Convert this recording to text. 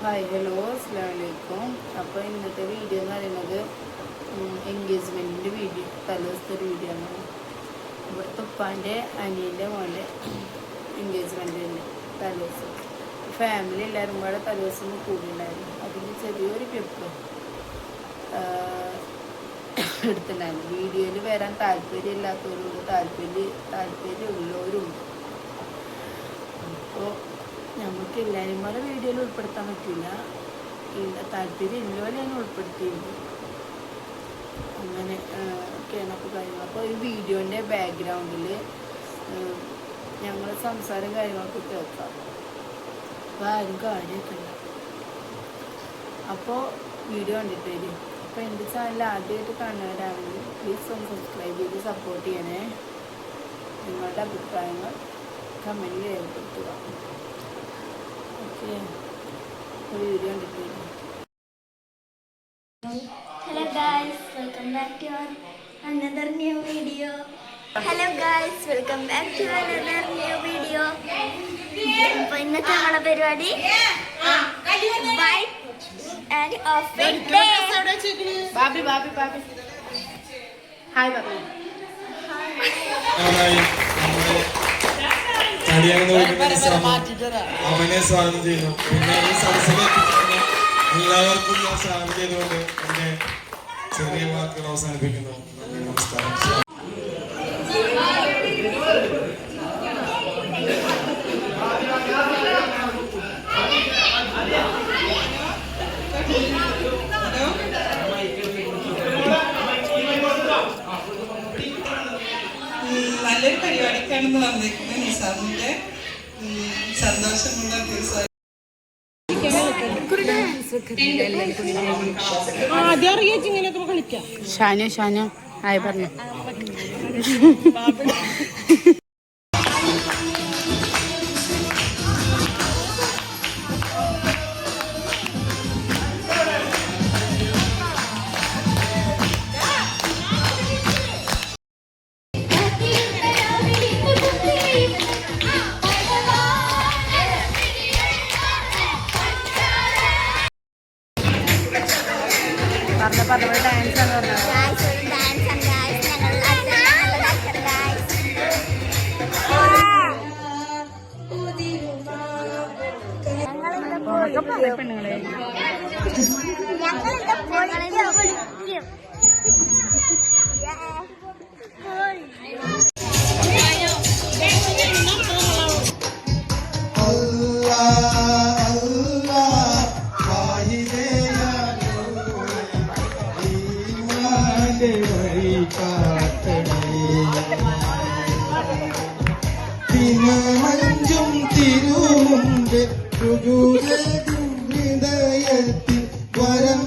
Hi hello അസ്സലാമു അലൈക്കും. അപ്പോൾ ഇന്നത്തെ വീഡിയോ എന്ന് പറയുന്നത് എൻഗേജ്മെൻറ്റിൻ്റെ വീഡിയോ, തലേദിവസത്തെ ഒരു വീഡിയോ ആണ്. ഇവിടുത്തെ ഉപ്പാൻ്റെ അനിയൻ്റെ മോൻ്റെ എൻഗേജ്മെൻറ്റിൻ്റെ തലേദിവസം ഫാമിലി എല്ലാവരും കൂടെ തലേദിവസം കൂടിയിട്ടുണ്ടായിരുന്നു. അതിന് ചെറിയൊരു ക്ലിപ്പ് എടുത്തിട്ടുണ്ടായിരുന്നു. വീഡിയോയിൽ വരാൻ താല്പര്യമില്ലാത്തവരുണ്ട്, താല്പര്യമുള്ളവരുണ്ട്. അപ്പോൾ നമുക്ക് എല്ലാവരും കൂടെ വീഡിയോയിൽ ഉൾപ്പെടുത്താൻ പറ്റില്ല. താല്പര്യം ഇല്ലപോലെ ഞാൻ ഉൾപ്പെടുത്തിയിട്ടുണ്ട്. അങ്ങനെ ഒക്കെയാണ് അപ്പോൾ കാര്യങ്ങൾ. അപ്പോൾ ഈ വീഡിയോൻ്റെ ബാക്ക്ഗ്രൗണ്ടിൽ ഞങ്ങൾ സംസാരം കാര്യങ്ങളൊക്കെ കേൾക്കാം. അപ്പോൾ ആരും കാര്യമൊക്കെ ഇല്ല. അപ്പോൾ വീഡിയോ കണ്ടിട്ട് വരും. അപ്പോൾ എൻ്റെ ചാനൽ ആദ്യമായിട്ട് കാണുന്നവരാണെങ്കിൽ പ്ലീസ് ഒന്ന് സബ്സ്ക്രൈബ് ചെയ്ത് സപ്പോർട്ട് ചെയ്യണേ. നിങ്ങളുടെ അഭിപ്രായങ്ങൾ കമൻറ്റിൽ രേഖപ്പെടുത്തുക. Hello guys, welcome back to another new video. Hello guys, welcome back to another new video. അപ്പോൾ ഇന്നത്തെ നമ്മുടെ പരിപാടി bike and offer day. Babi hi Babi. അവനെ സ്വാഗതം ചെയ്യുന്നു. പിന്നെ ഈ സദസ്സിലേക്ക് എല്ലാവർക്കും ഞാൻ സ്വാഗതം ചെയ്തുകൊണ്ട് എന്റെ ചെറിയ വാക്കുകൾ അവസാനിപ്പിക്കുന്നു. നമസ്കാരം. നല്ലൊരു പരിപാടിക്കാണെന്ന് വന്നിരിക്കുന്നത് നിസാമിന്റെ സന്തോഷമുള്ള ദിവസം. ഷാനു ആയി പറഞ്ഞു. പറഞ്ഞ ഡാൻസ് ആണ് പറഞ്ഞത്. പെണ്ണുങ്ങളെ മഞ്ചും തിരുമുണ്ട് ഹൃദയത്തിൽ വരം